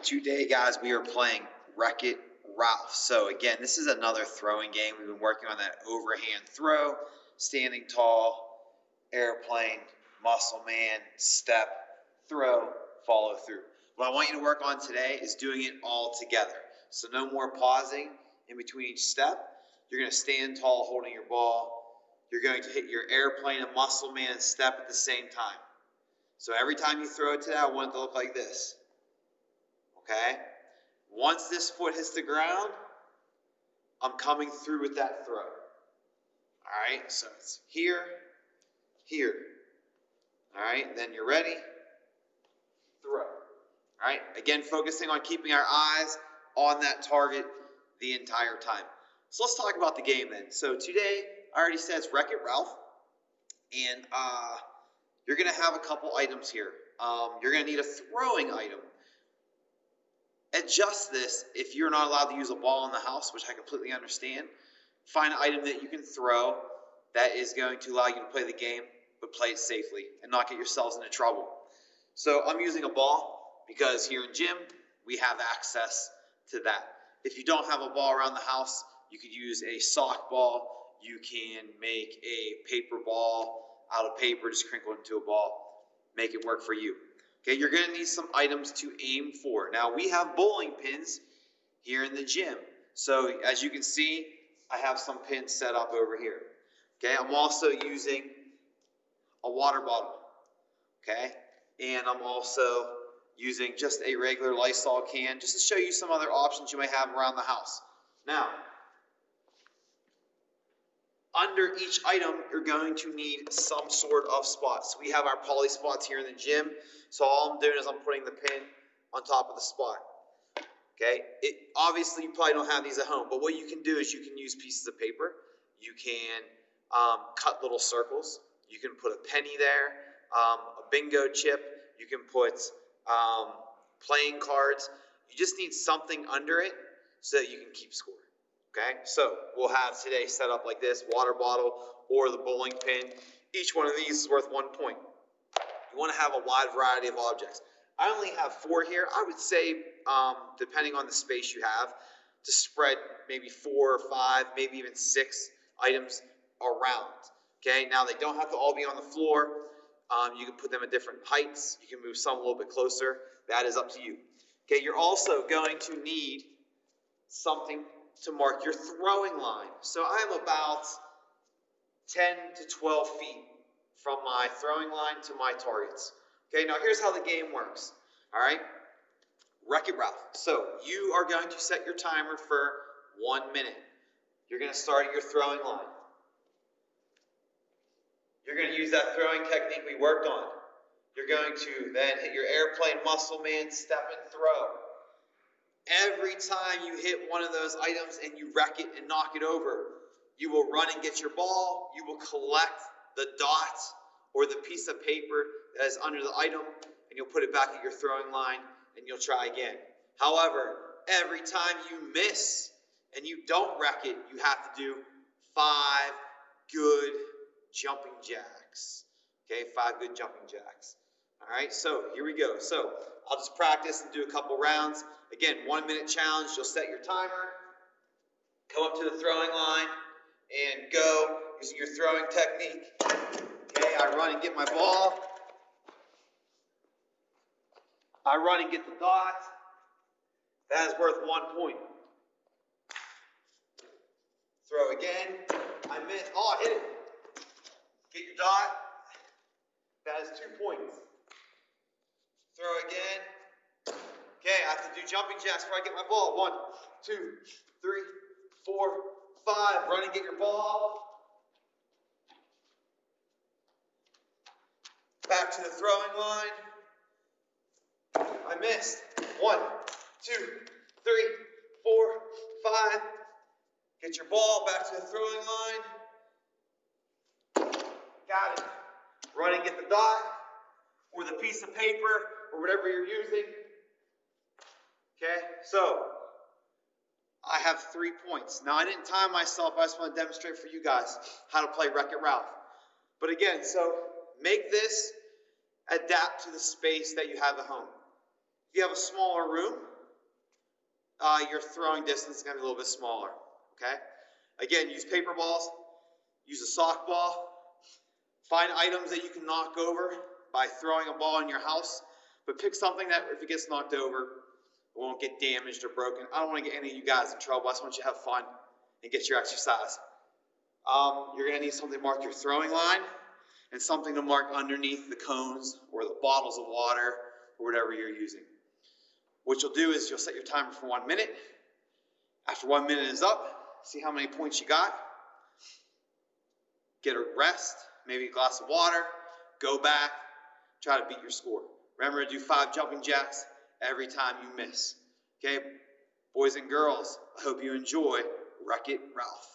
Today, guys, we are playing Wreck-It Ralph. So again, this is another throwing game. We've been working on that overhand throw, standing tall, airplane, muscle man, step, throw, follow through. What I want you to work on today is doing it all together. So no more pausing in between each step. You're going to stand tall holding your ball. You're going to hit your airplane and muscle man and step at the same time. So every time you throw it today, I want it to look like this. Okay? Once this foot hits the ground, I'm coming through with that throw. All right? So it's here, here. All right? Then you're ready. Throw. All right? Again, focusing on keeping our eyes on that target the entire time. So let's talk about the game then. So today, I already said it's Wreck-It Ralph. And you're going to have a couple items here. You're going to need a throwing item. Adjust this if you're not allowed to use a ball in the house, which I completely understand. Find an item that you can throw that is going to allow you to play the game, but play it safely and not get yourselves into trouble. So I'm using a ball because here in gym, we have access to that. If you don't have a ball around the house, you could use a sock ball. You can make a paper ball out of paper, just crinkle it into a ball. Make it work for you. Okay, you're going to need some items to aim for. Now, we have bowling pins here in the gym. So, as you can see, I have some pins set up over here. Okay, I'm also using a water bottle. Okay, and I'm also using just a regular Lysol can just to show you some other options you may have around the house. Now, under each item, you're going to need some sort of spots. We have our poly spots here in the gym. So all I'm doing is I'm putting the pin on top of the spot. Okay? Obviously, you probably don't have these at home. But what you can do is you can use pieces of paper. You can cut little circles. You can put a penny there, a bingo chip. You can put playing cards. You just need something under it so that you can keep score. Okay, so we'll have today set up like this, water bottle or the bowling pin. Each one of these is worth 1 point. You want to have a wide variety of objects. I only have 4 here. I would say, depending on the space you have, to spread maybe 4 or 5, maybe even 6 items around. Okay, now they don't have to all be on the floor. You can put them at different heights. You can move some a little bit closer. That is up to you. Okay, you're also going to need something to mark your throwing line. So I'm about 10 to 12 feet from my throwing line to my targets. Okay, now here's how the game works. All right, Wreck-It Ralph. So you are going to set your timer for 1 minute. You're going to start at your throwing line. You're going to use that throwing technique we worked on. You're going to then hit your airplane, muscle man, step and throw. Every time you hit one of those items and you wreck it and knock it over, you will run and get your ball. You will collect the dot or the piece of paper that is under the item, and you'll put it back at your throwing line, and you'll try again. However, every time you miss and you don't wreck it, you have to do 5 good jumping jacks. Okay, 5 good jumping jacks. All right, so here we go. So I'll just practice and do a couple rounds. Again, 1 minute challenge. You'll set your timer, come up to the throwing line, and go using your throwing technique. Okay, I run and get my ball. I run and get the dot. That is worth 1 point. Throw again. I miss. Oh, I hit it. Get your dot. That is 2 points. Throw again. Okay, I have to do jumping jacks before I get my ball. 1, 2, 3, 4, 5. Run and get your ball. Back to the throwing line. I missed. 1, 2, 3, 4, 5. Get your ball back to the throwing line. Got it. Run and get the dot or the piece of paper or whatever you're using. Okay, so I have 3 points. Now, I didn't time myself. I just want to demonstrate for you guys how to play Wreck-It Ralph. But again, so make this adapt to the space that you have at home. If you have a smaller room, your throwing distance is going to be a little bit smaller. Okay? Again, use paper balls, use a sock ball. Find items that you can knock over by throwing a ball in your house, but pick something that if it gets knocked over, it won't get damaged or broken. I don't want to get any of you guys in trouble. I just want you to have fun and get your exercise. You're going to need something to mark your throwing line and something to mark underneath the cones or the bottles of water or whatever you're using. What you'll do is you'll set your timer for 1 minute. After 1 minute is up, see how many points you got. Get a rest, maybe a glass of water, go back, try to beat your score. Remember to do 5 jumping jacks every time you miss. Okay, boys and girls, I hope you enjoy Wreck-It Ralph.